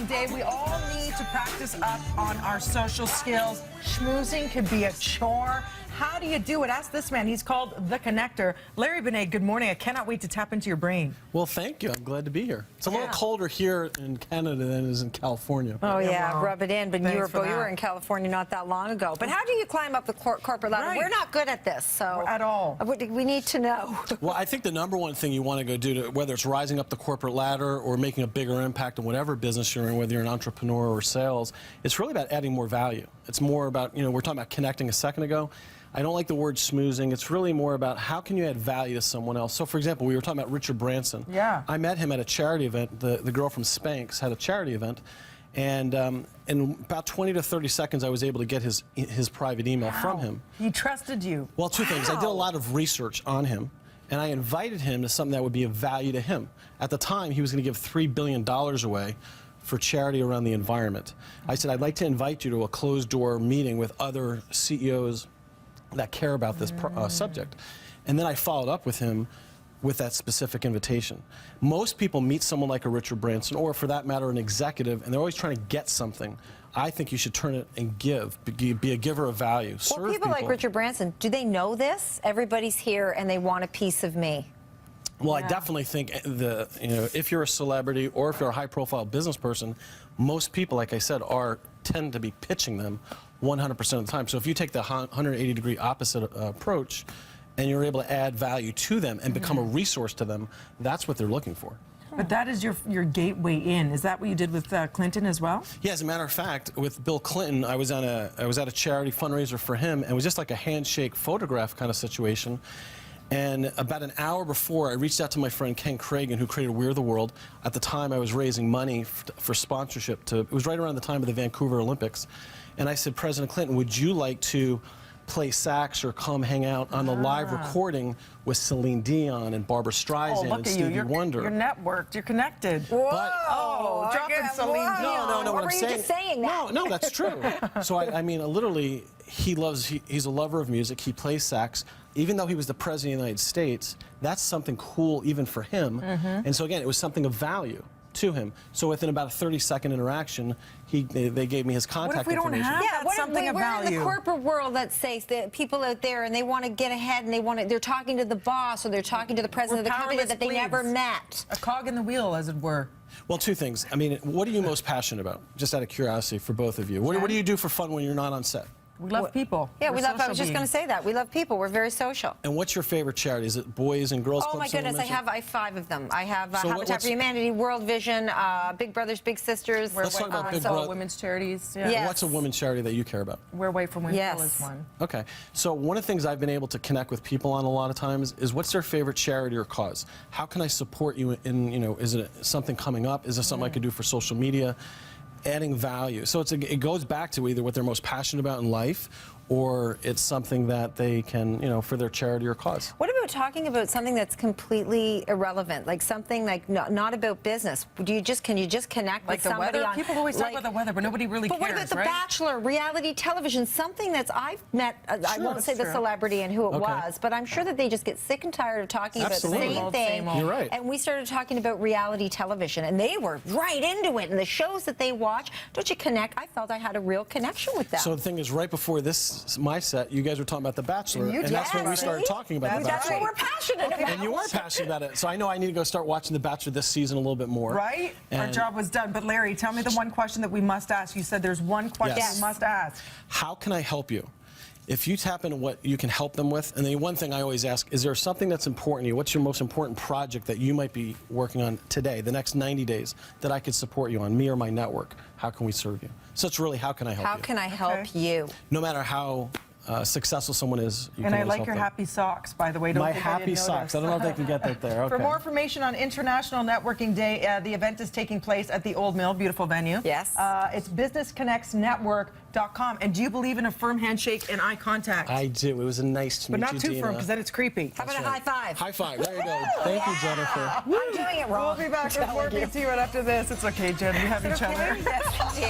Day. We all need to practice up on our social skills. Schmoozing could be a chore. How do you do it? Ask this man. He's called The Connector. Larry Benet, good morning. I cannot wait to tap into your brain. Well, thank you. I'm glad to be here. It's a little colder here in Canada than it is in California. Oh, yeah, well, rub it in. But you were in California not that long ago. But how do you climb up the corporate ladder? Right. We're not good at this, so... At all. We need to know. Well, I think the number one thing you want to go do, whether it's rising up the corporate ladder or making a bigger impact in whatever business you're in, whether you're an entrepreneur or sales, it's really about adding more value. It's more about, you know, we're talking about connecting a second ago. I don't like the word schmoozing. It's really more about how can you add value to someone else. So, for example, we were talking about Richard Branson. Yeah. I met him at a charity event. The girl from Spanx had a charity event. And in about 20 to 30 seconds, I was able to get his private email from him. He trusted you. Well, two things. I did a lot of research on him, and I invited him to something that would be of value to him. At the time, he was going to give $3 billion away for charity around the environment. I said, I'd like to invite you to a closed-door meeting with other CEOs that care about this subject. And then I followed up with him with that specific invitation. Most people meet someone like a Richard Branson, or for that matter, an executive, and they're always trying to get something. I think you should turn it and give, be a giver of value. Well, people like Richard Branson, do they know this? Everybody's here and they want a piece of me. Well, I definitely think if you're a celebrity or if you're a high-profile business person, most people, like I said, tend to be pitching them 100% of the time. So if you take the 180-degree opposite approach and you're able to add value to them and become a resource to them, that's what they're looking for. But that is your gateway in. Is that what you did with Clinton as well? Yeah, as a matter of fact, with Bill Clinton, I was at a charity fundraiser for him, and it was just like a handshake photograph kind of situation. And about an hour before, I reached out to my friend Ken Cragen, who created We're the World. At the time, I was raising money for sponsorship. It was right around the time of the Vancouver Olympics. And I said, President Clinton, would you like to play sax or come hang out on the live recording with Celine Dion and Barbara Streisand and Stevie Wonder? You're networked. You're connected. Whoa! Dropping Celine Dion. No, what were you just saying that? No, that's true. So I mean, literally, he's a lover of music. He plays sax. Even though he was the president of the United States, that's something cool even for him. And so again, it was something of value to him. So within about a 30-second interaction, they gave me his contact information. What if we don't have something of value? We're in the corporate world, let's say, the people out there, and they want to get ahead, and they're talking to the boss, or they're talking to the president of the company that they never met. A cog in the wheel, as it were. Well, two things. I mean, what are you most passionate about? Just out of curiosity for both of you. What do you do for fun when you're not on set? We love people. Yeah, I was just going to say that. We love people. We're very social. And what's your favorite charity? Is it Boys and Girls Club? Oh, my goodness. I have 5 of them. I have Habitat for Humanity, World Vision, Big Brothers, Big Sisters. Let's talk about Big Brothers. Women's charities. Yeah. Yes. What's a women's charity that you care about? We're Away from Windfall is one. Okay. So one of the things I've been able to connect with people on a lot of times is what's their favorite charity or cause? How can I support you in, is it something coming up? Is there something I could do for social media? Adding value. So it goes back to either what they're most passionate about in life, or it's something that they can, for their charity or cause. What about talking about something that's completely irrelevant, like something like not about business? Can you just connect like with somebody weather? on? People always talk about the weather, but nobody really cares. But what about The Bachelor, reality television, something that's I've met? I won't say the celebrity and who it was, but I'm sure that they just get sick and tired of talking about the same thing. You're right. And we started talking about reality television, and they were right into it. And the shows that they watch, don't you connect? I felt I had a real connection with them. So the thing is, right before my set, you guys were talking about The Bachelor, and that's when we started talking about The Bachelor. That's what we're passionate about. And you are passionate about it. So I know I need to go start watching The Bachelor this season a little bit more. Right? Our job was done. But Larry, tell me the one question that we must ask. You said there's one question we must ask. How can I help you? If you tap into what you can help them with, and the one thing I always ask, is there something that's important to you? What's your most important project that you might be working on today, the next 90 days, that I could support you on, me or my network? How can we serve you? So it's really, how can I help you? How can I help you? No matter how successful someone is, you and can I like your them. happy socks, by the way. Don't My think I happy didn't socks. notice. I don't know if they can get that there. Okay. For more information on International Networking Day, the event is taking place at the Old Mill, beautiful venue. Yes. It's businessconnectsnetwork.com. And do you believe in a firm handshake and eye contact? I do. It was a nice to meet you, But not too Dina. firm, because then it's creepy. How about a high five? High five. There you go. Thank you, Jennifer. I'm doing it wrong. We'll be back with more BT right after this. It's okay, Jen. We have each other. Yes, we do.